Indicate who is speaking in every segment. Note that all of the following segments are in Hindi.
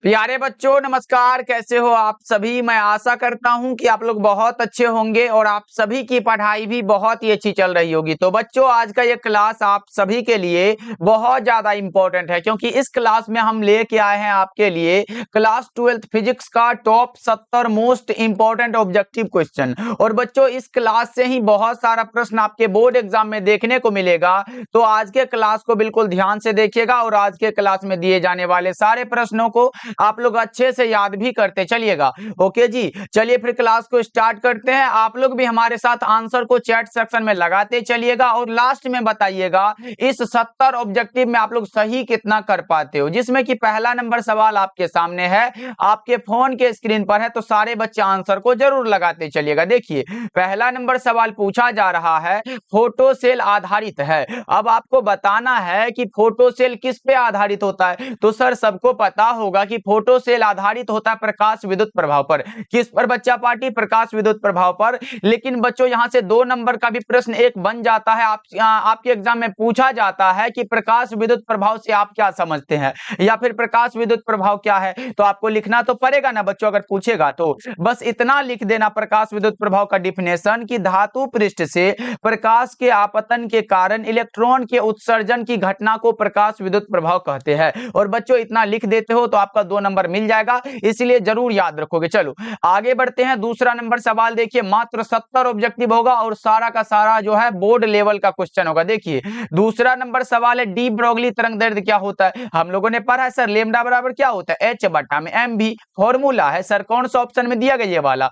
Speaker 1: प्यारे बच्चों नमस्कार, कैसे हो आप सभी। मैं आशा करता हूं कि आप लोग बहुत अच्छे होंगे और आप सभी की पढ़ाई भी बहुत ही अच्छी चल रही होगी। तो बच्चों आज का ये क्लास आप सभी के लिए बहुत ज्यादा इंपॉर्टेंट है, क्योंकि इस क्लास में हम लेके आए हैं आपके लिए क्लास 12th फिजिक्स का top 70 most important objective question. और बच्चों इस क्लास से ही बहुत सारा प्रश्न आपके बोर्ड एग्जाम में देखने को मिलेगा। तो आज के क्लास को बिल्कुल ध्यान से देखिएगा और आज के क्लास में दिए जाने वाले सारे प्रश्नों को आप लोग अच्छे से याद भी करते चलिएगा। ओके जी, चलिए फिर क्लास को स्टार्ट करते हैं। आप लोग भी हमारे साथ आंसर को चैट सेक्शन में लगाते चलिएगा और लास्ट में बताइएगा इस 70 ऑब्जेक्टिव में आप लोग सही कितना कर पाते हो। जिसमें कि पहला नंबर सवाल आपके सामने है, आपके फोन के स्क्रीन पर है, तो सारे बच्चे आंसर को जरूर लगाते चलिएगा। देखिए पहला नंबर सवाल पूछा जा रहा है, फोटो सेल आधारित है। अब आपको बताना है कि फोटो सेल किस पे आधारित होता है। तो सर सबको पता होगा कि फोटो सेल आधारित होता है प्रकाश विद्युत प्रभाव पर। किस पर बच्चा पार्टी? प्रकाश विद्युत प्रभाव पर। लेकिन बच्चों यहां से 2 नंबर का भी प्रश्न एक बन जाता है। आपके एग्जाम में पूछा जाता है कि प्रकाश विद्युत प्रभाव से आप क्या समझते हैं, या फिर प्रकाश विद्युत प्रभाव क्या है। तो आपको लिखना तो पड़ेगा ना बच्चों, अगर पूछेगा तो बस इतना लिख देना प्रकाश विद्युत प्रभाव का डिफिनेशन कि धातु पृष्ठ से प्रकाश के आपतन के कारण इलेक्ट्रॉन के उत्सर्जन की घटना को प्रकाश विद्युत प्रभाव कहते हैं। और बच्चों इतना लिख देते हो तो आपका 2 नंबर मिल जाएगा, इसलिए जरूर याद रखोगे। चलो आगे बढ़ते हैं। दूसरा नंबर सवाल देखिए, मात्र 70 ऑब्जेक्टिव होगा और सारा का सारा जो है बोर्ड लेवल का क्वेश्चन होगा। देखिए दूसरा नंबर सवाल है, डी ब्रोगली तरंग दैर्ध्य क्या होता है। हम लोगों ने पढ़ा है सर, लेमडा बराबर क्या होता है, एच बटा में एम भी फॉर्मूला है सर। कौन सा ऑप्शन में दिया गया ये वाला?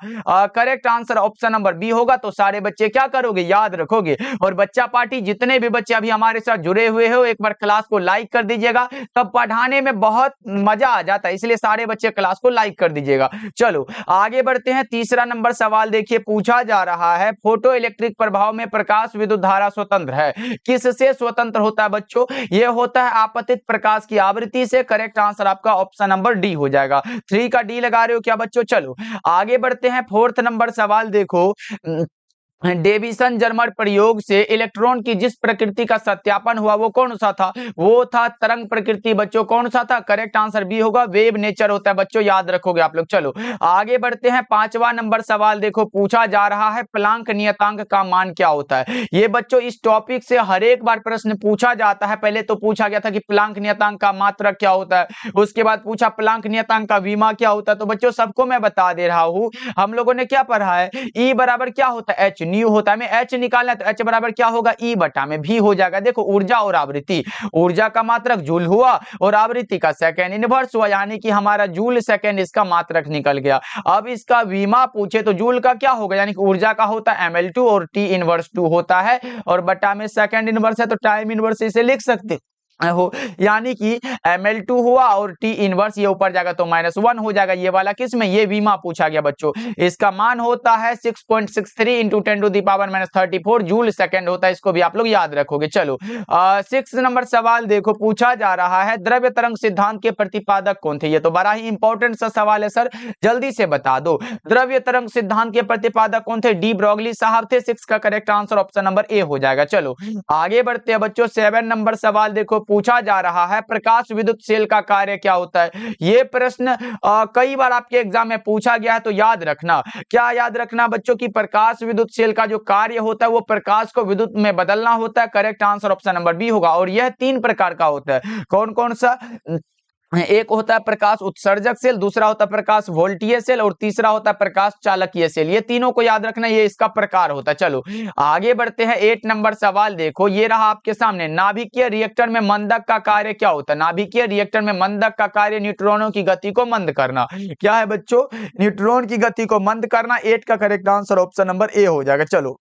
Speaker 1: Correct answer option number B होगा। तो सारे बच्चे क्या करोगे, याद रखोगे। और बच्चा पार्टी जितने भी बच्चे अभी हमारे साथ जुड़े हुए हो, एक बार क्लास को लाइक कर दीजिएगा, तब पढ़ाने में बहुत मजा आ जाता है, इसलिए सारे बच्चे क्लास को लाइक कर दीजिएगा। चलो आगे बढ़ते हैं। तीसरा नंबर सवाल देखिए, पूछा जा रहा है, फोटो इलेक्ट्रिक प्रभाव में प्रकाश विद्युत धारा स्वतंत्र है। किससे स्वतंत्र होता है बच्चों? यह होता है आपतित प्रकाश की आवृत्ति से। करेक्ट आंसर आपका ऑप्शन नंबर डी हो जाएगा। 3 का डी लगा रहे हो क्या बच्चों? चलो आगे बढ़ते हैं। फोर्थ नंबर सवाल देखो, डेविसन जर्मर प्रयोग से इलेक्ट्रॉन की जिस प्रकृति का सत्यापन हुआ वो कौन सा था? वो था तरंग प्रकृति। बच्चों कौन सा था? करेक्ट आंसर बी होगा, वेव नेचर होता है बच्चों, याद रखोगे आप लोग। चलो आगे बढ़ते हैं। 5वां नंबर सवाल देखो, पूछा जा रहा है, प्लांक नियतांक का मान क्या होता है। ये बच्चों इस टॉपिक से हर एक बार प्रश्न पूछा जाता है। पहले तो पूछा गया था कि प्लांक नियतांक का मात्रक क्या होता है, उसके बाद पूछा प्लांक नियतांक का विमा क्या होता है। तो बच्चों सबको मैं बता दे रहा हूं, हम लोगों ने क्या पढ़ा है, ई बराबर क्या होता है, एच न्यू होता है। में एच निकालना है तो एच बराबर क्या होगा, ई बटा में भी हो जाएगा। देखो ऊर्जा और आवृत्ति, ऊर्जा का मात्रक जूल हुआ और आवृत्ति का सेकंड इनवर्स हुआ, यानी कि हमारा जूल सेकंड इसका मात्रक निकल गया। अब इसका विमा पूछे तो जूल का क्या होगा, यानी कि ऊर्जा का होता है ml2 और टी इनवर्स 2 होता है, और बटा में सेकंड इनवर्स है तो टाइम इनवर्स इसे लिख सकते हो, यानी कि ml2 हुआ और टी इनवर्स ये ऊपर जाएगा तो -1 हो जाएगा। ये वाला किस में, ये विमा पूछा गया बच्चों। इसका मान होता है 6.63 इंटू 10⁻34 जूल सेकंड होता है। इसको भी आप लोग याद रखोगे। चलो 6 नंबर सवाल देखो, पूछा जा रहा है, द्रव्य तरंग सिद्धांत के प्रतिपादक कौन थे। ये तो बड़ा ही इंपॉर्टेंट सा सवाल है सर, जल्दी से बता दो। द्रव्य तरंग सिद्धांत के प्रतिपादक कौन थे? डी ब्रोगली साहब थे। 6 का correct answer option number A हो जाएगा। चलो आगे बढ़ते हैं बच्चों। 7 नंबर सवाल देखो, पूछा जा रहा है, प्रकाश विद्युत सेल का कार्य क्या होता है। यह प्रश्न कई बार आपके एग्जाम में पूछा गया है, तो याद रखना। क्या याद रखना बच्चों की प्रकाश विद्युत सेल का जो कार्य होता है वो प्रकाश को विद्युत में बदलना होता है। Correct answer option number B होगा। और यह 3 प्रकार का होता है। कौन कौन सा? एक होता है प्रकाश उत्सर्जक सेल, दूसरा होता है प्रकाश वोल्टीय सेल, और तीसरा होता है प्रकाश चालकीय सेल। ये तीनों को याद रखना, ये इसका प्रकार होता है। चलो आगे बढ़ते हैं। 8 नंबर सवाल देखो, ये रहा आपके सामने, नाभिकीय रिएक्टर में मंदक का कार्य क्या होता है। नाभिकीय रिएक्टर में मंदक का कार्य न्यूट्रॉनों की गति को मंद करना। क्या है बच्चों? न्यूट्रॉन की गति को मंद करना। 8 का correct answer option number A हो जाएगा। चलो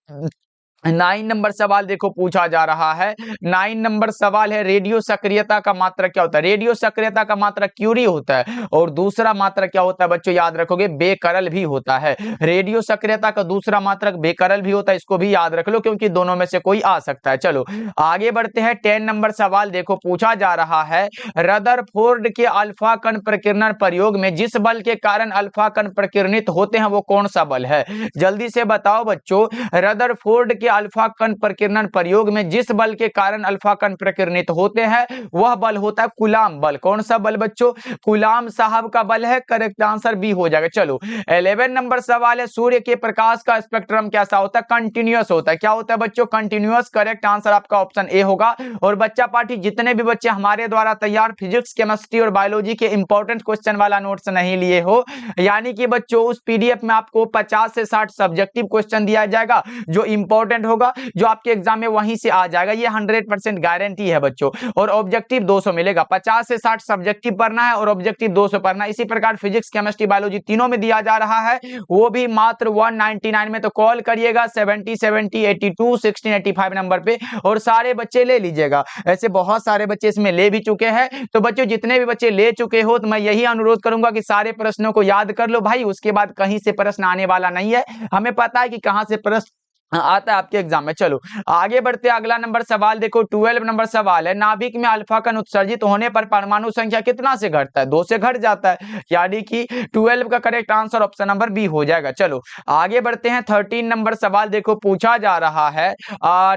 Speaker 1: 9 नंबर सवाल देखो, पूछा जा रहा है। 9 नंबर सवाल है, रेडियो सक्रियता का मात्रक क्या होता है। रेडियो सक्रियता का मात्रक क्यूरी होता है, और दूसरा मात्रक क्या होता है बच्चों, याद रखोगे, बेकरल भी होता है। रेडियो सक्रियता का दूसरा मात्रक बेकरल भी होता है, इसको भी याद रख लो क्योंकि दोनों में से कोई आ सकता है। चलो आगे बढ़ते हैं। 10 नंबर सवाल देखो, पूछा जा रहा है, रदरफोर्ड के अल्फा कण प्रकीर्णन प्रयोग में जिस बल के कारण अल्फा कण प्रकीर्णित होते हैं वो कौन सा बल है। जल्दी से बताओ बच्चों, रदरफोर्ड के के अल्फा कण प्रकीर्णन प्रयोग में जिस बल के कारण अल्फा कण प्रकीर्णित होते हैं वह बल होता है कूलाम बल। कौन सा बल बच्चों? कूलाम साहब का बल है। करेक्ट आंसर बी हो जाएगा। चलो 11 नंबर सवाल है, सूर्य के प्रकाश का स्पेक्ट्रम कैसा होता है? कंटिन्यूअस होता है। क्या होता है बच्चों? कंटिन्यूअस। करेक्ट आंसर आपका ऑप्शन ए होगा। और बच्चा पार्टी जितने भी बच्चे हमारे द्वारा तैयार फिजिक्स, केमिस्ट्री और बायोलॉजी के इंपॉर्टेंट क्वेश्चन वाला नोट्स नहीं लिए हो, यानी कि बच्चों उस पीडीएफ में आपको 50 से 60 सब्जेक्टिव क्वेश्चन दिया जाएगा जो इंपॉर्टेंट होगा, जो आपके एग्जाम में वहीं से आ जाएगा। ये 100% गारंटी है बच्चों। और ऑब्जेक्टिव 200 मिलेगा। 50 से 60 सब्जेक्टिव पढ़ना है और ऑब्जेक्टिव 200 पढ़ना है। इसी प्रकार फिजिक्स, केमिस्ट्री, बायोलॉजी तीनों में दिया जा रहा है, वो भी मात्र 199 में। तो कॉल करिएगा 70 70 82 16 85 नंबर पे और सारे बच्चे ले लीजिएगा। ऐसे बहुत सारे बच्चे इसमें ले भी चुके हैं। तो बच्चों जितने भी बच्चे ले चुके हो तो मैं यही अनुरोध करूंगा कि सारे प्रश्नों को याद कर लो भाई। उसके बाद कहीं से प्रश्न आने वाला नहीं है। हमें पता है कि कहां से प्रश्न आता है आपके एग्जाम में। चलो आगे बढ़ते हैं। अगला नंबर सवाल देखो, 12 नंबर सवाल है, नाभिक में अल्फा कण उत्सर्जित होने पर परमाणु संख्या कितना से घटता है? 2 से घट जाता है, यानी कि 12 का correct answer option number B हो जाएगा। चलो आगे बढ़ते हैं। 13 नंबर सवाल देखो, पूछा जा रहा है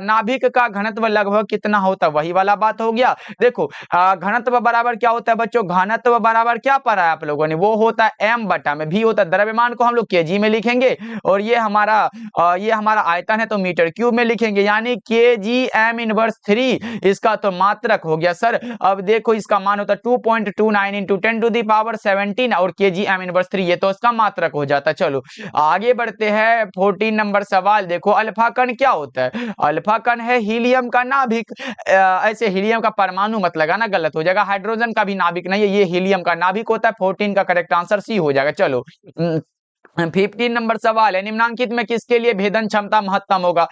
Speaker 1: नाभिक का घनत्व लगभग कितना होता है? वही वाला बात हो गया। देखो घनत्व बराबर क्या होता है बच्चों? घनत्व बराबर क्या पढ़ा है आप लोगों ने? वो होता है m बटा में। भी होता है द्रव्यमान को हम लोग केजी में लिखेंगे और ये हमारा आयतन है तो मीटर क्यूब में लिखेंगे, यानी kg m−3 इसका तो मात्रक हो गया सर। अब देखो इसका मान होता है 2.29 इंटू 10⁻17 और kg m−3 ये तो इसका मात्रक हो जाता है। चलो आगे बढ़ते हैं। 14 नंबर सवाल देखो, अल्फा कण क्या होता है? अल्फा कण है हीलियम का नाभिक। ऐसे हीलियम का परमाणु मत लगाना, गलत हो जाएगा। हाइड्रोजन का भी नाभिक नहीं है, ये हीलियम का नाभिक होता है। 14 का करेक्ट आंसर सी हो जाएगा। चलो 15 नंबर सवाल है, निम्नलिखित में किसके लिए भेदन क्षमता महत्तम होगा?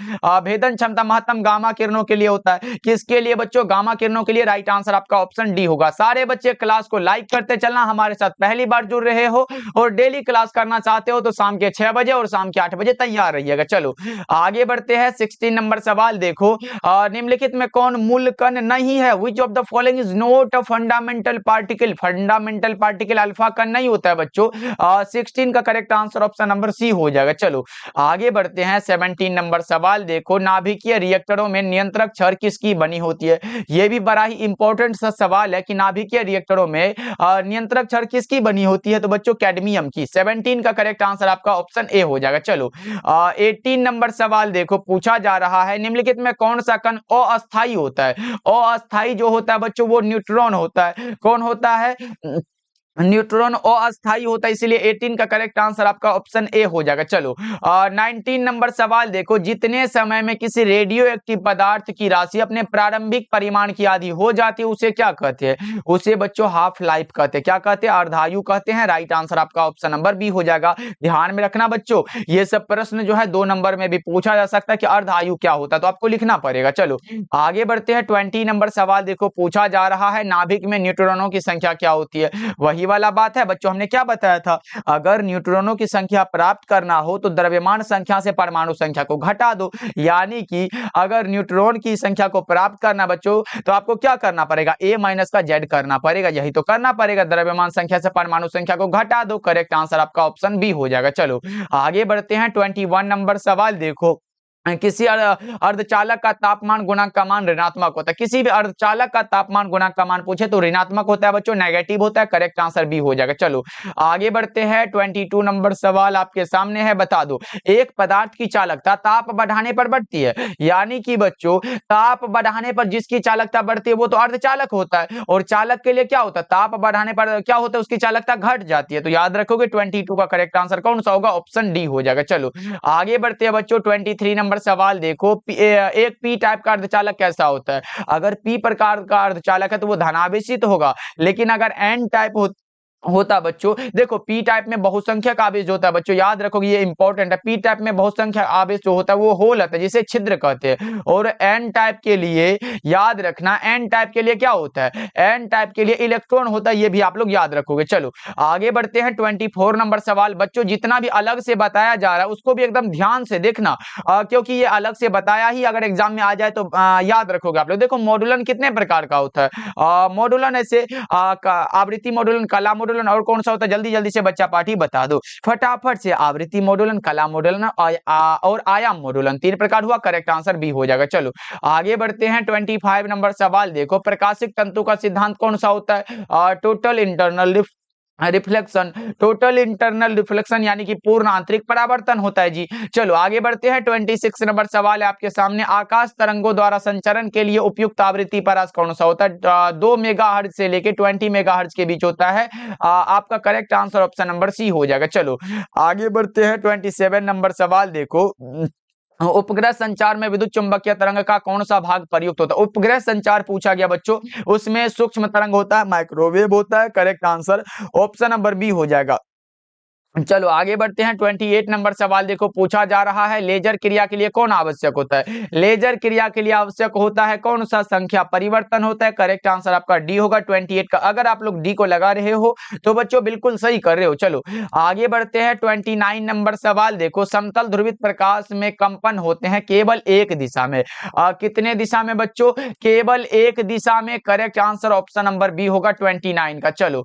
Speaker 1: भेदन क्षमता महत्तम गामा किरणों के लिए होता है। किसके लिए बच्चों? गामा किरणों के लिए। राइट आंसर आपका ऑप्शन डी होगा। सारे बच्चे क्लास को लाइक करते चलना। हमारे साथ पहली बार जुड़ रहे हो और डेली क्लास करना चाहते हो तो शाम के 6 बजे और शाम के 8 बजे तैयार रहिएगा। चलो आगे बढ़ते हैं। 16 नंबर सवाल देखो, निम्नलिखित में कौन मूल कण नहीं है? Which of the following is not a fundamental particle? Fundamental particle alpha कण नहीं होता है बच्चों। 16 का correct answer option number C हो जाएगा। चलो आगे बढ़ते हैं। 17 नंबर सवाल देखो, नाभिकीय रिएक्टरों में नियंत्रक छड़ किसकी बनी होती है? यह भी बड़ा ही इंपॉर्टेंट सा सवाल है कि नाभिकीय रिएक्टरों में नियंत्रक छड़ किसकी बनी होती है? तो बच्चों कैडमियम की। 17 का करेक्ट आंसर आपका ऑप्शन ए हो जाएगा। चलो 18 नंबर सवाल देखो, पूछा जा रहा है, निम्नलिखित में कौन सा कण अस्थायी होता है? अस्थायी जो होता है बच्चों वो न्यूट्रॉन होता है। कौन होता है? न्यूट्रॉन अस्थायी होता है, इसलिए 18 का करेक्ट आंसर आपका ऑप्शन ए हो जाएगा। चलो 19 नंबर सवाल देखो, जितने समय में किसी रेडियो एक्टिव पदार्थ की राशि अपने प्रारंभिक परिमाण की आधी हो जाती है उसे क्या कहते हैं? उसे बच्चों हाफ लाइफ कहते हैं। क्या कहते हैं? अर्धायु कहते हैं। राइट आंसर आपका ऑप्शन नंबर बी हो जाएगा। ध्यान में रखना बच्चों, ये सब प्रश्न जो है 2 नंबर में भी पूछा जा सकता है कि अर्धायु क्या होता है, तो आपको लिखना पड़ेगा। चलो आगे बढ़ते हैं। 20 नंबर सवाल देखो, पूछा जा रहा है, नाभिक में न्यूट्रॉनों की संख्या क्या होती है? वही वाला बात है बच्चों, हमने क्या बताया था? अगर न्यूट्रॉनों की संख्या प्राप्त करना हो तो द्रव्यमान संख्या से परमाणु संख्या को घटा दो, यानी कि अगर न्यूट्रॉन की संख्या को प्राप्त करना बच्चों तो आपको क्या करना पड़ेगा? a माइनस का z करना पड़ेगा। यही तो करना पड़ेगा, द्रव्यमान संख्या से परमाणु संख्या को घटा दो। करेक्ट आंसर आपका ऑप्शन बी हो जाएगा। चलो आगे बढ़ते हैं। 21 नंबर सवाल देखो, किसी अर्धचालक का तापमान गुणांक का मान ऋणात्मक होता है। किसी भी अर्धचालक का तापमान गुणांक का मान पूछे तो ऋणात्मक होता है बच्चों, नेगेटिव होता है। करेक्ट आंसर बी हो जाएगा। चलो आगे बढ़ते हैं। 22 नंबर सवाल आपके सामने है, बता दो, एक पदार्थ की चालकता ताप बढ़ाने पर बढ़ती है, यानी कि बच्चों ताप बढ़ाने पर जिसकी चालकता बढ़ती है वो तो अर्धचालक होता है। और चालक के लिए क्या होता है? ताप बढ़ाने पर क्या होता है? उसकी चालकता घट जाती है। तो याद रखोगे 22 का करेक्ट आंसर कौन सा होगा? ऑप्शन डी हो जाएगा। चलो आगे बढ़ते हैं बच्चों। 23 नंबर सवाल देखो, एक पी टाइप का अर्धचालक कैसा होता है? अगर पी प्रकार का अर्धचालक है तो वो धनावेशित होगा, लेकिन अगर एन टाइप होता बच्चों, देखो पी टाइप में बहुसंख्यक आवेश होता है बच्चों, याद रखोगे ये इंपॉर्टेंट है। पी टाइप में बहुसंख्यक आवेश जो होता है वो होल होता है, जिसे छिद्र कहते हैं। और एन टाइप के लिए याद रखना, एन टाइप के लिए क्या होता है? एन टाइप के लिए इलेक्ट्रॉन होता है, ये भी आप लोग याद रखोगे। चलो आगे बढ़ते हैं। 24 नंबर सवाल बच्चों, जितना भी अलग से बताया जा रहा है उसको भी एकदम ध्यान से देखना, क्योंकि ये अलग से बताया ही अगर एग्जाम में आ जाए तो याद रखोगे आप लोग। देखो मॉड्यूलन कितने प्रकार का होता है? मॉड्यूलन ऐसे आवृत्ति मॉड्यूलन, कला मॉड्यूलन, मॉडुलन और कौन सा होता है, जल्दी जल्दी से बच्चा पाठी बता दो फटाफट से। आवृत्ति मॉडुलन, कला मॉडुलन और आयाम मॉडुलन, 3 प्रकार हुआ, करेक्ट आंसर बी हो जाएगा। चलो आगे बढ़ते हैं। 25 नंबर सवाल देखो, प्रकाशिक तंतु का सिद्धांत कौन सा होता है? Total internal reflection. Total internal reflection यानी कि पूर्ण आंतरिक परावर्तन होता है जी। चलो आगे बढ़ते हैं। 26 नंबर सवाल है आपके सामने, आकाश तरंगों द्वारा संचरण के लिए उपयुक्त आवृत्ति परास कौन सा होता है? 2 मेगाहर्ट्ज से लेके 20 मेगाहर्ट्ज के बीच होता है। आपका correct answer option number C हो जाएगा। चलो आगे बढ़ते हैं। 27 नंबर सवाल देखो, उपग्रह संचार में विद्युत चुंबकीय तरंग का कौन सा भाग प्रयुक्त होता है? उपग्रह संचार पूछा गया बच्चों, उसमें सूक्ष्म तरंग होता है, माइक्रोवेव होता है, correct answer option number B हो जाएगा। चलो आगे बढ़ते हैं। 28 नंबर सवाल देखो, पूछा जा रहा है लेजर क्रिया के लिए कौन आवश्यक होता है? लेजर क्रिया के लिए आवश्यक होता है कौन सा संख्या परिवर्तन होता है? करेक्ट आंसर आपका डी होगा 28 का। अगर आप लोग डी को लगा रहे हो तो बच्चों बिल्कुल सही कर रहे हो। चलो आगे बढ़ते हैं। 29 नंबर सवाल देखो, समतल ध्रुवित प्रकाश में कंपन होते हैं केवल एक दिशा में। कितने दिशा में बच्चों? केवल एक दिशा में। Correct answer option number B होगा 29 का। चलो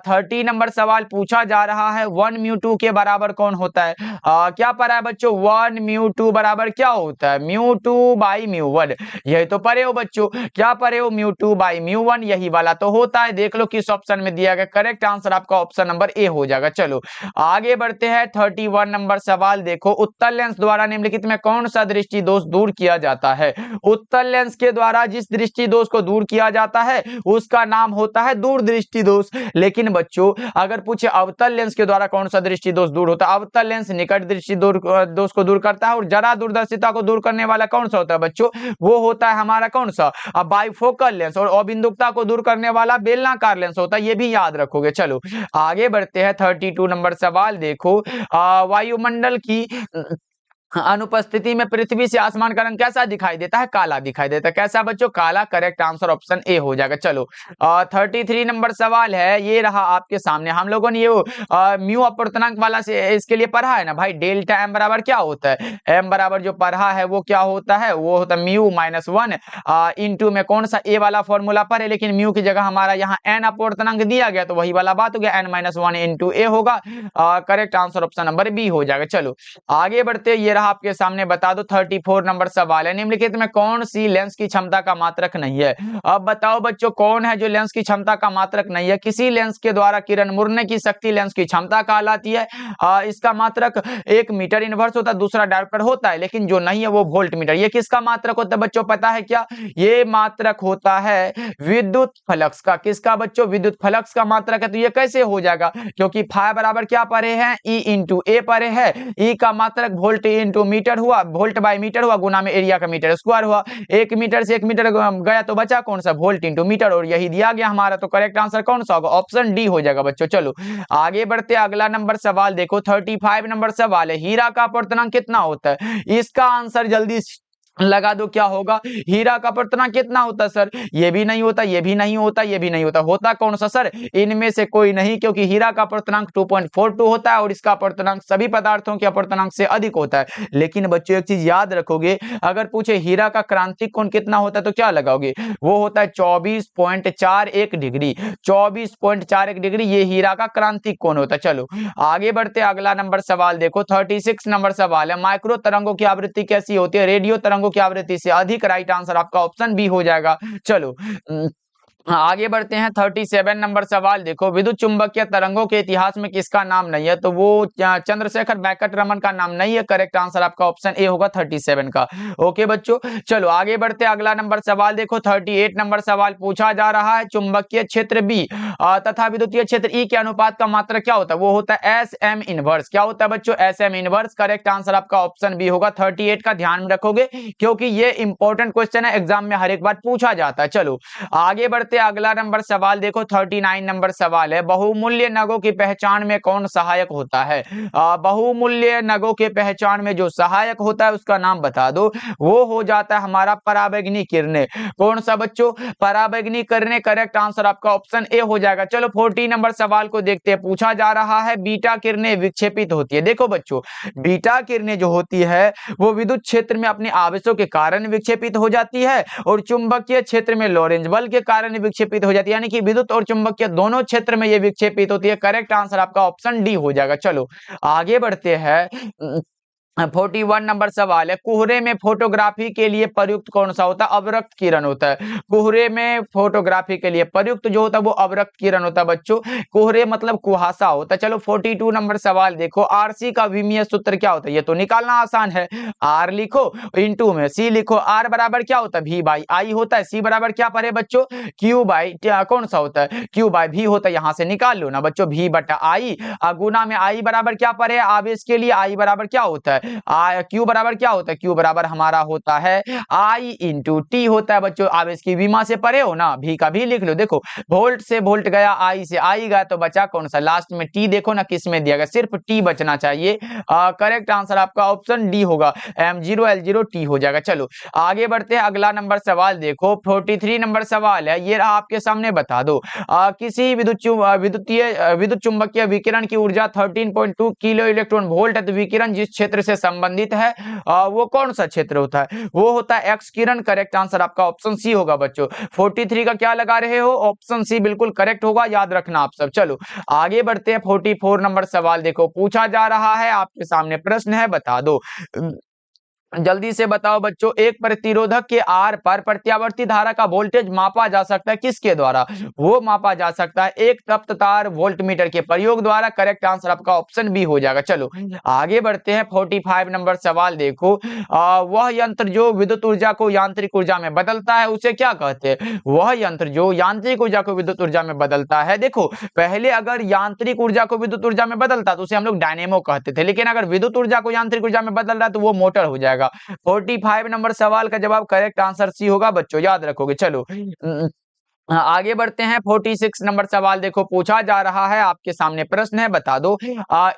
Speaker 1: 30 नंबर सवाल पूछा जा रहा है, 1 म्यू 2 के बराबर कौन होता है? क्या पढ़ा है बच्चों? 1 म्यू 2 बराबर क्या होता है? Mu 2 by mu 1। यही तो पढ़े हो बच्चों, क्या पढ़े हो? म्यू 2 बाई म्यू 1, यही वाला तो होता है। देख लो किस ऑप्शन में दिया गया, करेक्ट आंसर आपका ऑप्शन नंबर ए हो जाएगा। चलो आगे बढ़ते हैं। 31 नंबर सवाल देखो, उत्तल लेंस द्वारा निम्नलिखित में कौन सा दृष्टि दोष दूर किया जाता है? उत्तल लेंस के द्वारा जिस दृष्टि दोष को दूर किया जाता है उसका नाम होता है दूरदृष्टि दोष। लेकिन बच्चों अगर पूछे अवतल लेंस के द्वारा कौन सा दृष्टि दोष दूर होता है? अवतल लेंस निकट दृष्टि दोष को दूर करता है, और जरा दूरदर्शिता को दूर करने वाला कौन सा होता है बच्चों? वो होता है हमारा कौन सा? Bifocal lens. और अबिंदुकता को दूर करने वाला बेलनाकार लेंस होता है, ये भी याद रखोगे। चलो आगे बढ़ते हैं। 32 नंबर सवाल देखो, वायुमंडल की अनुपस्थिति में पृथ्वी से आसमान का रंग कैसा दिखाई देता है? काला दिखाई देता है। कैसा बच्चों? काला। करेक्ट आंसर ऑप्शन ए हो जाएगा। चलो 33 नंबर सवाल है, ये रहा आपके सामने। हम लोगों ने ये म्यू अपवर्तनांक वाला से इसके लिए पढ़ा है ना भाई, डेल्टा एम बराबर क्या होता है? एम बराबर जो पढ़ा है वो क्या होता है? वो होता है म्यू माइनस 1 इंटू में कौन सा ए वाला फॉर्मूला पढ़े, लेकिन म्यू की जगह हमारा यहाँ एन अपवर्तनांक दिया गया तो वही वाला बात हो गया, एन माइनस 1 इंटू ए होगा। करेक्ट आंसर ऑप्शन नंबर बी हो जाएगा। चलो आगे बढ़ते, ये आपके सामने बता दो। 34 नंबर सवाल है, निम्नलिखित में कौन सी लेंस की क्षमता का मात्रक नहीं है? अब बताओ बच्चों कौन है जो लेंस की क्षमता का मात्रक नहीं है? किसी लेंस के द्वारा किरण मुड़ने की शक्ति लेंस की क्षमता कहलाती है। इसका मात्रक 1 मीटर इनवर्स होता है, दूसरा डायोप्टर होता है, लेकिन जो नहीं है वो वोल्ट मीटर। ये किसका मात्रक होता है बच्चों पता है क्या? ये मात्रक होता है विद्युत फ्लक्स का। किसका बच्चों? विद्युत फ्लक्स का मात्रक है। तो ये कैसे हो जाएगा? क्योंकि फाई बराबर क्या पढ़े हैं? ई इंटू ए पढ़े हैं। ई का मात्रक वोल्ट इंटू मीटर हुआ, वोल्ट बाय मीटर हुआ, गुना में एरिया का मीटर स्क्वायर हुआ। 1 मीटर से 1 मीटर गया तो बचा कौन सा? वोल्ट इंटू मीटर, और यही दिया गया हमारा। तो करेक्ट आंसर कौन सा होगा? ऑप्शन डी हो जाएगा बच्चों। चलो आगे बढ़ते, अगला नंबर सवाल देखो। 35 नंबर सवाल है, हीरा का अपवर्तनांक कितना होता है? इसका आंसर जल्दी लगा दो, क्या होगा? हीरा का अपवर्तनांक कितना होता है सर? ये भी नहीं होता, ये भी नहीं होता, ये भी नहीं होता। होता कौन सा सर? इनमें से कोई नहीं, क्योंकि हीरा का अपवर्तनांक 2.42 होता है और इसका अपवर्तनांक सभी पदार्थों के अपवर्तनांक से अधिक होता है। लेकिन बच्चों एक चीज याद रखोगे, अगर पूछे हीरा का क्रांतिक कोण कितना होता है तो क्या लगाओगे? वो होता है 24.41 डिग्री। 24.41 डिग्री ये हीरा का क्रांतिक कोण होता है। चलो आगे बढ़ते, अगला नंबर सवाल देखो। 36 नंबर सवाल है, माइक्रो तरंगों की आवृत्ति कैसी होती है? रेडियो तरंगों की आवृत्ति से अधिक। राइट आंसर आपका ऑप्शन बी हो जाएगा। चलो आगे बढ़ते हैं। 37 नंबर सवाल देखो, विद्युत चुंबकीय तरंगों के इतिहास में किसका नाम नहीं है? तो वो चंद्रशेखर वेंकट रमन का नाम नहीं है। करेक्ट आंसर आपका ऑप्शन ए होगा 37 का। ओके बच्चों, चलो आगे बढ़ते, अगला नंबर सवाल देखो। 38 नंबर सवाल पूछा जा रहा है, चुंबकीय क्षेत्र बी तथा विद्युतीय क्षेत्र ई के अनुपात का मात्रक क्या होता है? वो होता है एस एम इनवर्स। क्या होता है बच्चों? S M inverse. Correct answer आपका ऑप्शन बी होगा 38 का। ध्यान में रखोगे क्योंकि ये इंपॉर्टेंट क्वेश्चन है, एग्जाम में हर एक बार पूछा जाता है। चलो आगे बढ़ते, अगला नंबर सवाल देखो। 39 नंबर सवाल है, बहुमूल्य नगों की पहचान में कौन सहायक होता है? बहुमूल्य नगों के पहचान में जो सहायक होता है उसका नाम बता दो। वो हो जाता है हमारा पराबैंगनी किरणें। कौन सा बच्चों? पराबैंगनी किरणें। करेक्ट आंसर आपका ऑप्शन ए हो जाएगा। चलो 40 नंबर सवाल को देखते हैं। पूछा जा रहा है, बीटा किरणें विक्षेपित होती है। देखो बच्चों, बीटा किरणें जो होती है वो विद्युत क्षेत्र में अपने आवेशों के कारण विक्षेपित हो जाती है, और चुंबकीय क्षेत्र में लॉरेंज बल के कारण विक्षेपित हो जाती है, यानी कि विद्युत और चुंबकीय दोनों क्षेत्र में ये विक्षेपित होती है। करेक्ट आंसर आपका ऑप्शन डी हो जाएगा। चलो आगे बढ़ते हैं। 41 नंबर सवाल है, कोहरे में फोटोग्राफी के लिए प्रयुक्त कौन सा होता है? अवरक्त किरण होता है। कोहरे में फोटोग्राफी के लिए प्रयुक्त जो होता है वो अवरक्त किरण होता है बच्चों। कोहरे मतलब कुहासा होता है। चलो 42 नंबर सवाल देखो, आरसी का विमीय सूत्र क्या होता है? ये तो निकालना आसान है। आर लिखो, इंटू में सी लिखो। आर बराबर क्या होता है? भी बाई आई होता है। सी बराबर क्या पढ़े बच्चों? क्यू बाई कौन सा होता है? क्यू बाई भी होता है। यहां से निकाल लो ना बच्चों, भी बटा आई। गुना में आई बराबर क्या पढ़े? आवेश के लिए आई बराबर क्या होता है? क्यू बराबर क्या होता है? क्यू बराबर हमारा होता है आई इंटू टी होता है बच्चों। आवेश की विमा से पढ़े हो ना, भी का भी लिख लो। देखो वोल्ट से वोल्ट गया, आई से आई गया, तो बचा कौन सा? लास्ट में टी। देखो ना किस में दिया गया, सिर्फ टी बचना चाहिए। करेक्ट आंसर आपका ऑप्शन डी होगा, M0L0 टी हो जाएगा। चलो आगे बढ़ते हैं, अगला नंबर सवाल देखो, 43 नंबर सवाल है, ये रहा आपके सामने। बता दो किसी विद्युत चुंबकीय विकिरण की ऊर्जा 13.2 किलो इलेक्ट्रॉन वोल्ट है, तो विकिरण जिस क्षेत्र से संबंधित है वो कौन सा क्षेत्र होता है? वो होता है एक्स किरण। करेक्ट आंसर आपका ऑप्शन सी होगा बच्चों। 43 का क्या लगा रहे हो? ऑप्शन सी बिल्कुल करेक्ट होगा, याद रखना आप सब। चलो आगे बढ़ते हैं, 44 नंबर सवाल देखो, पूछा जा रहा है आपके सामने प्रश्न है, बता दो जल्दी से बताओ बच्चों। एक प्रतिरोधक के आर पर प्रत्यावर्ती धारा का वोल्टेज मापा जा सकता है किसके द्वारा? वो मापा जा सकता है एक तप्त तार वोल्टमीटर के प्रयोग द्वारा। करेक्ट आंसर आपका ऑप्शन बी हो जाएगा। चलो आगे बढ़ते हैं, 45 नंबर सवाल देखो, वह यंत्र जो विद्युत ऊर्जा को यांत्रिक ऊर्जा में बदलता है उसे क्या कहते हैं? वह यंत्र जो यांत्रिक ऊर्जा को विद्युत ऊर्जा में बदलता है। देखो पहले अगर यांत्रिक ऊर्जा को विद्युत ऊर्जा में बदलता तो उसे हम लोग डायनेमो कहते थे, लेकिन अगर विद्युत ऊर्जा को यांत्रिक ऊर्जा में बदल रहा है तो वो मोटर हो जाएगा। 45 नंबर सवाल का जवाब करेक्ट आंसर सी होगा बच्चों, याद रखोगे। चलो आगे बढ़ते हैं, 46 नंबर सवाल देखो, पूछा जा रहा है आपके सामने प्रश्न है, बता दो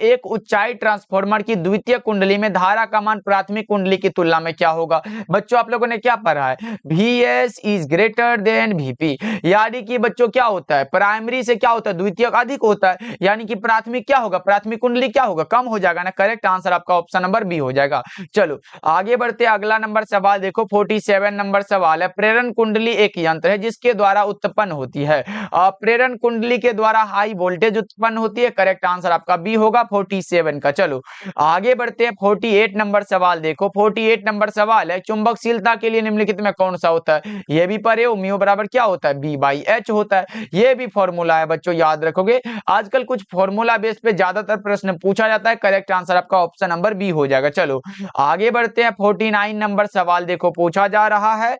Speaker 1: एक उच्चाई ट्रांसफार्मर की द्वितीय कुंडली में धारा का मान प्राथमिक कुंडली की तुलना में क्या होगा? बच्चों आप लोगों ने क्या पढ़ा है? VS is greater than VP, यानी कि बच्चों क्या होता है? प्राइमरी से क्या होता है? द्वितीय अधिक होता है, यानी कि प्राथमिक क्या होगा? प्राथमिक कुंडली क्या होगा? कम हो जाएगा ना। करेक्ट आंसर आपका ऑप्शन नंबर बी हो जाएगा। चलो आगे बढ़ते अगला नंबर सवाल देखो, 47 नंबर सवाल है, प्रेरण कुंडली एक यंत्र है जिसके द्वारा उत्पन्न होती है। प्रेरण कुंडली के द्वारा हाई वोल्टेज उत्पन्न होती है। करेक्ट आंसर आपका बी होगा 47 का। चलो आगे बढ़ते हैं, 48 नंबर सवाल देखो, 48 नंबर सवाल है, चुंबकशीलता के लिए निम्नलिखित में कौन सा होता है? ये भी पढ़े हो, म्यू बराबर क्या होता है? B/H होता है। ये भी फॉर्मूला है बच्चों, याद रखोगे। आजकल कुछ फॉर्मूला बेस पे ज्यादातर प्रश्न पूछा जाता है। करेक्ट आंसर आपका ऑप्शन नंबर बी हो जाएगा। चलो आगे बढ़ते हैं, 49 नंबर सवाल देखो, पूछा जा रहा है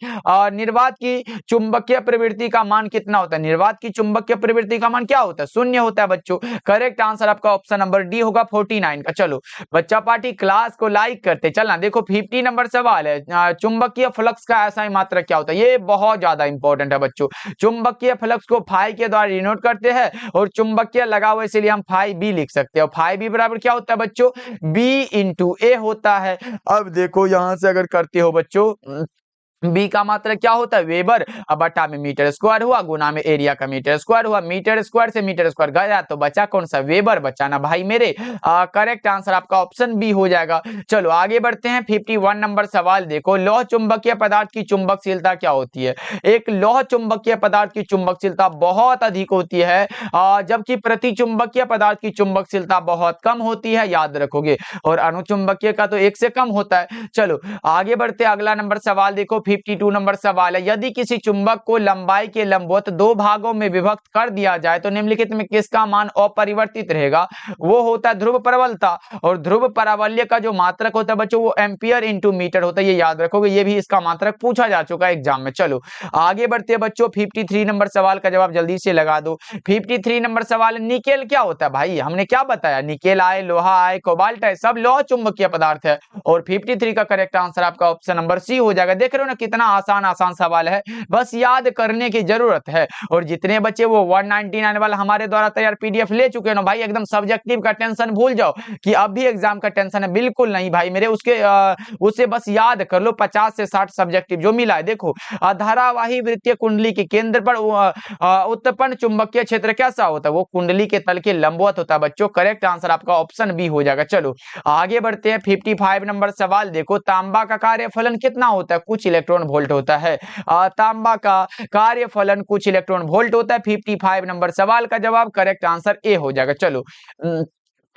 Speaker 1: निर्वात की चुंबकीय प्रवृत्ति का मान कितना होता है? निर्वात की चुंबकीय प्रवृत्ति का मान क्या होता है? शून्य होता है बच्चों। करेक्ट आंसर आपका ऑप्शन नंबर डी होगा 49 का। चलो बच्चा पार्टी क्लास को लाइक करते चलना। देखो 50 नंबर सवाल है, चुंबकीय फ्लक्स का ऐसा मात्रक क्या होता है? ये बहुत ज्यादा इंपॉर्टेंट है बच्चों। चुंबकीय फ्लक्स को फाई के द्वारा डिनोट करते हैं और चुंबकीय लगा हुआ इसलिए हम फाई बी लिख सकते हैं। फाई बी बराबर क्या होता है बच्चों? बी इंटू ए होता है। अब देखो यहां से अगर करते हो बच्चों, बी का मात्रा क्या होता है? वेबर, अब बटा में मीटर स्क्वायर हुआ, गुना में एरिया का मीटर स्क्वायर हुआ, मीटर स्क्वायर से मीटर स्क्वायर गया तो बचा कौन सा? वेबर बचा ना भाई मेरे। करेक्ट आंसर आपका ऑप्शन बी हो जाएगा। चलो आगे बढ़ते हैं, 51 नंबर सवाल देखो, लौह चुंबकीय पदार्थ की चुंबकशीलता क्या होती है? एक लौह चुंबकीय पदार्थ की चुंबकशीलता बहुत अधिक होती है, जबकि प्रति चुंबकीय पदार्थ की चुंबकशीलता बहुत कम होती है, याद रखोगे। और अनुचुंबकीय का तो एक से कम होता है। चलो आगे बढ़ते अगला नंबर सवाल देखो, 52 नंबर सवाल है, यदि किसी चुंबक को लंबाई के लंबवत दो भागों में विभक्त कर दिया जाए तो निम्नलिखित में किसका मान अपरिवर्तित रहेगा? वो होता है ध्रुव प्रबलता, और ध्रुव प्राबल्य का जो मात्रक होता है बच्चों वो एम्पियर इंटू मीटर होता है, ये याद रखोगे। ये भी इसका मात्रक पूछा जा चुका है एग्जाम में। चलो आगे बढ़ते हैं बच्चों, 53 नंबर सवाल का जवाब जल्दी से लगा दो। 53 नंबर सवाल, निकेल क्या होता है? भाई हमने क्या बताया, निकेल आए, लोहा आए, कोबाल्ट है, सब लौह चुंबकीय पदार्थ है। और 53 का करेक्ट आंसर आपका ऑप्शन नंबर सी हो जाएगा। देख रहे हो ना कितना आसान आसान सवाल है, बस याद करने की जरूरत है। और जितने बच्चे वो 199 वाला हमारे द्वारा तैयार पीडीएफ ले चुके हैं ना भाई, एकदम सब्जेक्टिव का टेंशन भूल जाओ कि अब भी एग्जाम का टेंशन है, बिल्कुल नहीं भाई मेरे। उसे बस याद कर लो, 50 से 60 सब्जेक्टिव जो मिला है। देखो धारावाही वृत्तीय कुंडली के केंद्र पर उत्पन्न चुंबकीय क्षेत्र कैसा होता है? वो कुंडली के तल के लंबवत होता है बच्चों। करेक्ट आंसर आपका ऑप्शन बी हो जाएगा। चलो आगे बढ़ते हैं, 55 नंबर सवाल देखो, तांबा का कार्यफलन कितना होता है कुछ इलेक्ट्रॉन इलेक्ट्रॉन वोल्ट होता है। तांबा का कार्यफलन कुछ इलेक्ट्रॉन वोल्ट होता है। 55 नंबर सवाल का जवाब करेक्ट आंसर ए हो जाएगा। चलो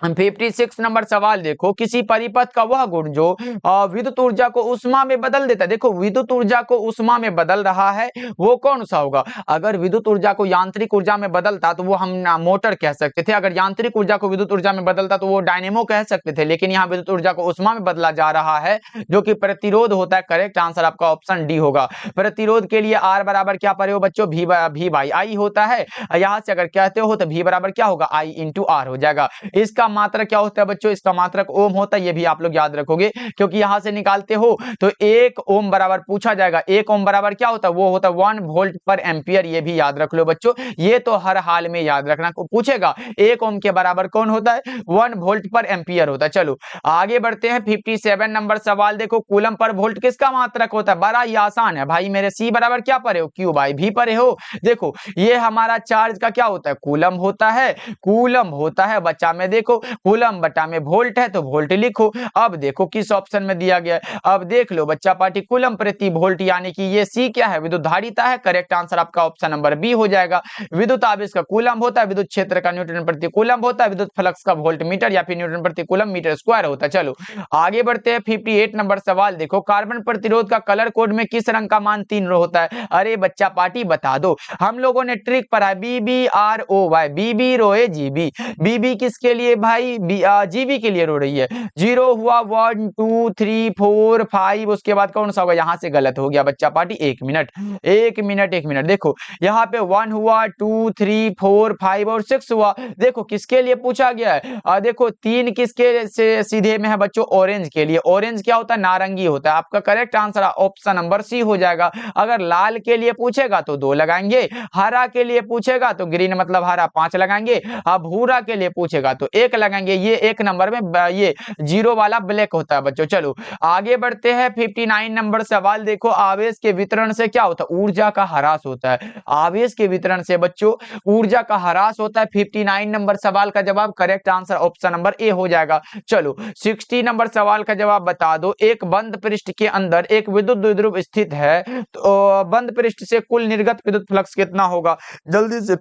Speaker 1: 56 नंबर सवाल देखो, किसी परिपथ का वह गुण जो विद्युत ऊर्जा को उष्मा में बदल देता है। देखो विद्युत ऊर्जा को उष्मा में बदल रहा है, वो कौन सा होगा? अगर विद्युत ऊर्जा को यांत्रिक ऊर्जा में बदलता तो वो हम मोटर कह सकते थे, अगर यांत्रिक ऊर्जा को विद्युत ऊर्जा में बदलता तो वो डायनेमो कह सकते थे, लेकिन यहाँ विद्युत ऊर्जा को उष्मा में बदला जा रहा है जो कि प्रतिरोध होता है। करेक्ट आंसर आपका ऑप्शन डी होगा। प्रतिरोध के लिए आर बराबर क्या पढ़े हो बच्चों? भी बाई आई होता है। यहां से अगर कहते हो तो भी बराबर क्या होगा? आई इंटू आर हो जाएगा। इसका मात्रक क्या होता है बच्चों? इसका मात्रक ओम होता है, ये भी आप लोग याद रखोगे क्योंकि यहां से निकालते हो तो 1 ओम बराबर पूछा जाएगा। 1 ओम बराबर क्या होता है? वो होता है 1 वोल्ट पर एम्पियर। ये भी याद रख लो बच्चों, ये तो हर हाल में याद रखना। पूछेगा 1 ओम के बराबर कौन होता है? 1 वोल्ट पर एम्पियर होता है। चलो आगे बढ़ते हैं। 57 नंबर सवाल देखो, कूलम पर वोल्ट किसका मात्रक होता है? बड़ा ही आसान है भाई मेरे। सी बराबर क्या पढ़े हो? क्यू बाई भी पढ़े हो। देखो ये हमारा चार्ज का क्या होता है? कूलम होता है। कूलम होता है बच्चा में, देखो कूलम बटा में वोल्ट है तो वोल्ट लिखो। अब देखो किस ऑप्शन में दिया गया है, अब देख लो बच्चा पार्टी, कूलम प्रति वोल्ट, यानी कि ये सी क्या है? विद्युत धारिता है। करेक्ट आंसर आपका ऑप्शन नंबर बी हो जाएगा। विद्युत आवेश का कूलम होता है, विद्युत क्षेत्र का न्यूटन प्रति कूलम होता है, विद्युत फ्लक्स का वोल्ट मीटर या फिर न्यूटन प्रति कूलम मीटर स्क्वायर होता है। चलो आगे बढ़ते हैं। 58 नंबर सवाल देखो, कार्बन प्रतिरोध का कलर कोड में किस रंग का मान 3 होता है? अरे बच्चा पार्टी बता दो, हम लोगों ने ट्रिक पढ़ा है, BBROY, बीबी रोए जीबी। बीबी किसके लिए भाई? जीबी के लिए रो रही है। 0 हुआ, 1 2 3 4 5, उसके बाद कौन सा होगा? यहां से गलत हो गया बच्चा पार्टी। 1 मिनट 1 मिनट 1 मिनट, देखो यहाँ पे 1 हुआ, 2 3 4 5 और 6 हुआ। देखो किसके लिए पूछा गया है? देखो 3 किसके से सीधे में है बच्चों? ऑरेंज के लिए। ऑरेंज क्या होता है? नारंगी होता है। आपका correct answer option number C हो जाएगा। अगर लाल के लिए पूछेगा तो 2 लगाएंगे, हरा के लिए पूछेगा तो ग्रीन मतलब हरा 5 लगाएंगे, भूरा के लिए पूछेगा तो 1 लगाएंगे। ये 1 नंबर में ये 0 वाला ब्लैक होता है बच्चों। चलो आगे बढ़ते हैं। 59 नंबर सवाल देखो, आवेश के वितरण से क्या होता है? ऊर्जा का ह्रास होता है। आवेश के वितरण से बच्चों ऊर्जा का ह्रास होता है। 59 नंबर सवाल का जवाब correct answer option number A हो जाएगा। चलो 60 नंबर सवाल का जवाब बता दो, एक बंद पृष्ठ के अंदर एक विद्युत द्विध्रुव स्थित है तो बंद पृष्ठ से कुल निर्गत विद्युत फ्लक्स कितना होगा? जल्दी से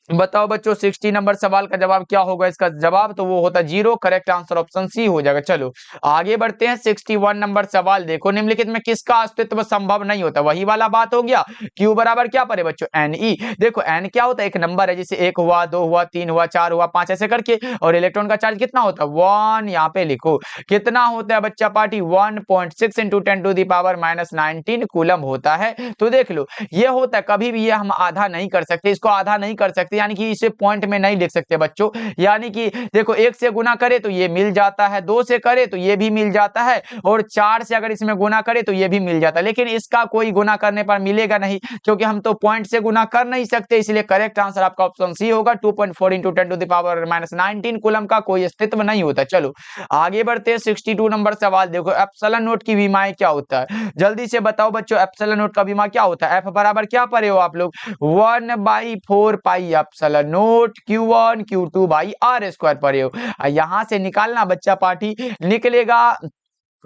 Speaker 1: बताओ बच्चों 60 नंबर सवाल का जवाब क्या होगा? इसका जवाब तो वो होता है 0। करेक्ट आंसर ऑप्शन सी हो जाएगा। चलो आगे बढ़ते हैं। 61 नंबर सवाल देखो, निम्नलिखित में किसका अस्तित्व संभव नहीं होता? वही वाला बात हो गया। Q बराबर क्या पड़े बच्चों? Ne। देखो n क्या होता है? एक नंबर है, जैसे 1 हुआ, 2 हुआ, 3 हुआ, 4 हुआ, 5 ऐसे करके। और इलेक्ट्रॉन का चार्ज कितना होता है? 1। यहाँ पे लिखो कितना होता है बच्चा पार्टी? 1.6 इंटू 10⁻⁻19 कूलम होता है। तो देख लो ये होता है, कभी भी ये हम आधा नहीं कर सकते, इसको आधा नहीं कर सकते, यानी कि इसे पॉइंट में नहीं लिख सकते बच्चों। यानी कि देखो 1 से गुना करे तो ये मिल जाता है, 2 से करे तो ये भी मिल जाता है, और 4 से अगर इसमें गुना करे तो ये भी मिल जाता है। लेकिन इसका कोई गुना करने पर मिलेगा नहीं, क्योंकि हम तो पॉइंट से गुना कर नहीं सकते। इसलिए करेक्ट आंसर आपका ऑप्शन सी होगा। 2.4 इंटू 10⁻⁻19 कूलम का कोई अस्तित्व नहीं होता। चलो आगे बढ़ते हैं। 62 नंबर सवाल देखो, एप्सिलॉन नोट की विमाएं क्या होता है? जल्दी से बताओ बच्चों, एप्सिलॉन नोट का विमा क्या होता है? एफ बराबर क्या पढ़े हो आप लोग? 1/4 pi epsilon note Q1 Q2 by R square पढ़े हो। यहां से निकालना बच्चा पार्टी, निकलेगा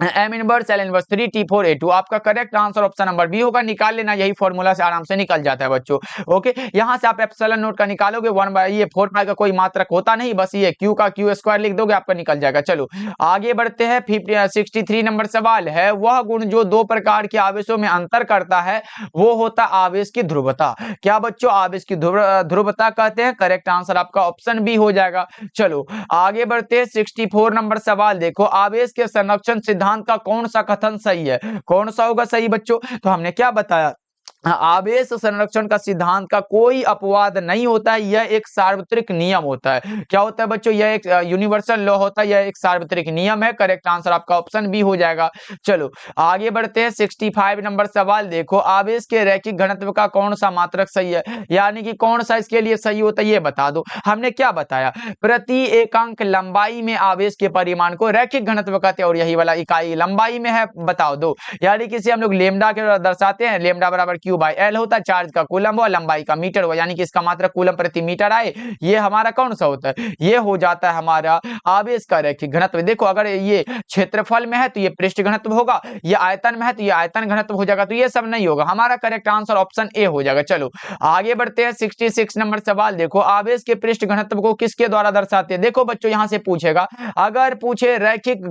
Speaker 1: M inverse L inverse 3 T4 A2। आपका correct answer option number B होगा। निकाल लेना, यही फॉर्मूला से आराम से निकल जाता है बच्चों। ओके, यहां से आप एप्सिलॉन नोट का निकालोगे, 1/4 पाई का कोई मात्रक होता नहीं, बस ये Q का Q स्क्वायर लिख दोगे, आपका निकल जाएगा। चलो आगे बढ़ते हैं। 63 नंबर सवाल है, वह गुण जो 2 प्रकार के आवेशों में अंतर करता है वो होता आवेश की ध्रुवता। क्या बच्चों? आवेश की ध्रुवता कहते हैं। करेक्ट आंसर आपका ऑप्शन बी हो जाएगा। चलो आगे बढ़ते हैं। 64 नंबर सवाल देखो, आवेश के संरक्षण सिद्धांत का कौन सा कथन सही है? कौन सा होगा सही बच्चों? तो हमने क्या बताया, आवेश संरक्षण का सिद्धांत का कोई अपवाद नहीं होता है, यह एक सार्वत्रिक नियम होता है। क्या होता है बच्चों? यह एक यूनिवर्सल लॉ होता है, यह एक सार्वत्रिक नियम है। करेक्ट आंसर आपका ऑप्शन बी हो जाएगा। चलो आगे बढ़ते हैं। 65 नंबर सवाल देखो, आवेश के रैखिक घनत्व का कौन सा मात्रक सही है? यानी कि कौन सा इसके लिए सही होता है, ये बता दो। हमने क्या बताया? प्रति एकांक लंबाई में आवेश के परिमाण को रैखिक घनत्व कहते हैं, और यही वाला इकाई लंबाई में है, बताओ दो। यानी कि इसे हम लोग लेमडा के दर्शाते हैं, लेमडा बराबर Q बाई L होता है, चार्ज का कूलम हुआ, लंबाई का मीटर हुआ, यानी कि इसका मात्रा कूलम प्रति मीटर आए, ये हमारा कौन सा होता है, ये हो जाता है हमारा आवेश का रैखिक घनत्व। देखो अगर ये क्षेत्रफल में है तो ये पृष्ठ घनत्व होगा, ये आयतन में है तो ये आयतन घनत्व हो जाएगा, तो ये सब नहीं होगा, हमारा करेक्ट आंसर ऑप्शन ए हो जाएगा। चलो आगे बढ़ते हैं 66 नंबर सवाल। देखो आवेश के पृष्ठ घनत्व को किसके द्वारा दर्शाते हैं। देखो बच्चों यहां से पूछेगा, अगर पूछे रैखिक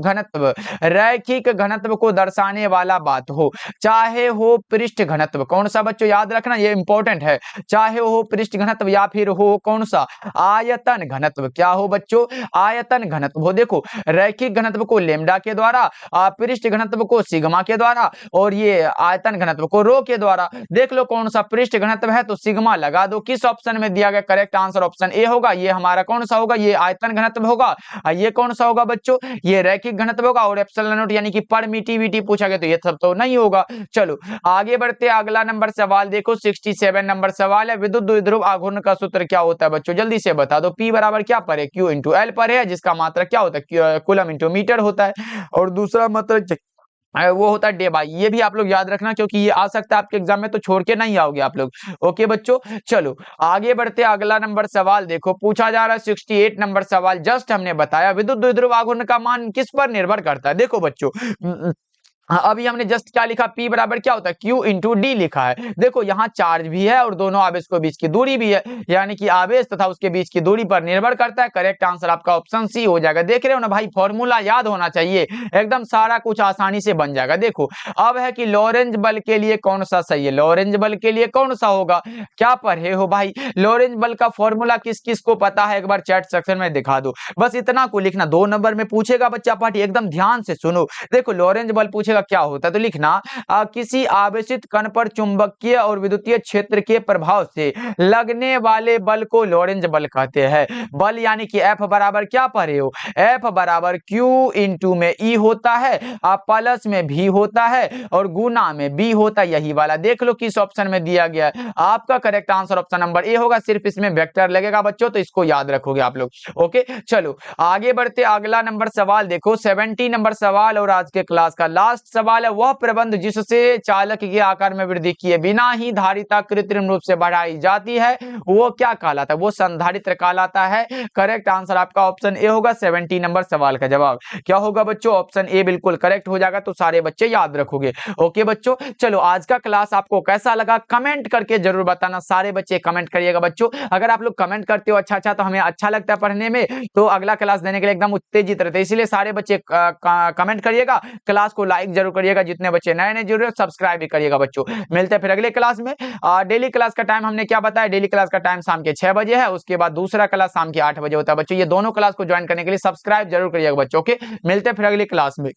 Speaker 1: घनत्व को दर्शाने वाला बात हो, चाहे हो पृष्ठ घनत्व, कौन सा बच्चों याद रखना ये इंपॉर्टेंट है, चाहे हो पृष्ठ घनत्व या फिर हो कौन सा आयतन घनत्व, क्या हो बच्चों आयतन घनत्व हो। देखो रैखिक घनत्व को लेमडा के द्वारा, पृष्ठ घनत्व को सिग्मा के द्वारा, और ये आयतन घनत्व को रो के द्वारा। देख लो कौन सा पृष्ठ घनत्व है तो सिग्मा लगा दो, किस ऑप्शन में दिया गया, करेक्ट आंसर ऑप्शन ए होगा। ये हमारा कौन सा होगा, ये आयतन घनत्व होगा, ये कौन सा होगा बच्चों, ये रैखिक घनत्व होगा, और एप्सिलॉन नॉट यानी कि परमिटिविटी पूछा गया तो ये सब तो नहीं होगा। चलो आगे बढ़ते अगला नंबर सवाल देखो 67 नंबर सवाल है, विद्युत द्विध्रुव आघूर्ण का सूत्र क्या होता है बच्चों, जल्दी से बता दो। P बराबर क्या पर है, Q इंटू L पर है, जिसका मात्रा क्या होता है, कूलम इंटू मीटर होता है, और दूसरा मात्रा वो होता है डे बाई। ये भी आप लोग याद रखना क्योंकि ये आ सकता है आपके एग्जाम में, तो छोड़ के नहीं आओगे आप लोग। ओके बच्चों चलो आगे बढ़ते अगला नंबर सवाल देखो, पूछा जा रहा है 68 नंबर सवाल। जस्ट हमने बताया विद्युत द्विध्रुव आघूर्ण का मान किस पर निर्भर करता है। देखो बच्चों अभी हमने जस्ट क्या लिखा, P बराबर क्या होता है, Q इंटू डी लिखा है। देखो यहाँ चार्ज भी है और दोनों आवेश के बीच की दूरी भी है, यानी कि आवेश तथा उसके बीच की दूरी पर निर्भर करता है। करेक्ट आंसर आपका ऑप्शन सी हो जाएगा। देख रहे हो ना भाई, फॉर्मूला याद होना चाहिए, एकदम सारा कुछ आसानी से बन जाएगा। देखो अब है कि लॉरेंज बल के लिए कौन सा सही है, लॉरेंज बल के लिए कौन सा होगा, क्या पढ़े हो भाई, लॉरेंज बल का फॉर्मूला किस किस को पता है, एक बार चैट सेक्शन में दिखा दो, बस इतना को लिखना। 2 नंबर में पूछेगा बच्चा पार्टी, एकदम ध्यान से सुनो। देखो लॉरेंज बल पूछेगा क्या होता है तो लिखना, किसी आवेशित कण पर चुंबकीय और विद्युतीय क्षेत्र के प्रभाव से लगने वाले बल को लॉरेंज बल कहते हैं। बल यानी कि F बराबर क्या पढ़े हो, F बराबर Q इंटू में E होता है, प्लस में भी होता है और गुना में B होता है, यही वाला देख लो किस ऑप्शन में दिया गया है। आपका correct answer option number A होगा, सिर्फ इसमें वेक्टर लगेगा बच्चों, तो इसको याद रखोगे आप लोग। ओके चलो आगे बढ़ते अगला नंबर सवाल देखो 70 नंबर सवाल, और आज के क्लास का लास्ट सवाल है, वह प्रबंध जिससे चालक के आकार में वृद्धि किए बिना ही धारिता कृत्रिम रूप से बढ़ाई जाती है वो क्या कहलाता है, वो संधारित्र कहलाता है। करेक्ट आंसर आपका ऑप्शन ए होगा। 70 नंबर सवाल का जवाब क्या होगा बच्चों, ऑप्शन ए बिल्कुल करेक्ट हो जाएगा, तो सारे बच्चे याद रखोगे। ओके बच्चों चलो आज का क्लास आपको कैसा लगा कमेंट करके जरूर बताना, सारे बच्चे कमेंट करिएगा बच्चों। अगर आप लोग कमेंट करते हो अच्छा तो हमें अच्छा लगता है पढ़ने में, तो अगला क्लास देने के लिए एकदम उत्तेजित रहते हैं, इसलिए सारे बच्चे कमेंट करिएगा, क्लास को लाइक जरूर करिएगा, जितने बच्चे नए जुड़े सब्सक्राइब भी करिएगा बच्चों। मिलते हैं फिर अगले क्लास में। डेली क्लास का टाइम हमने क्या बताया, डेली क्लास का टाइम शाम के 6 बजे है, उसके बाद दूसरा क्लास शाम के 8 बजे होता है बच्चों। ये दोनों क्लास को ज्वाइन करने के लिए सब्सक्राइब जरूर करिएगा बच्चों। ओके मिलते हैं फिर अगली क्लास में।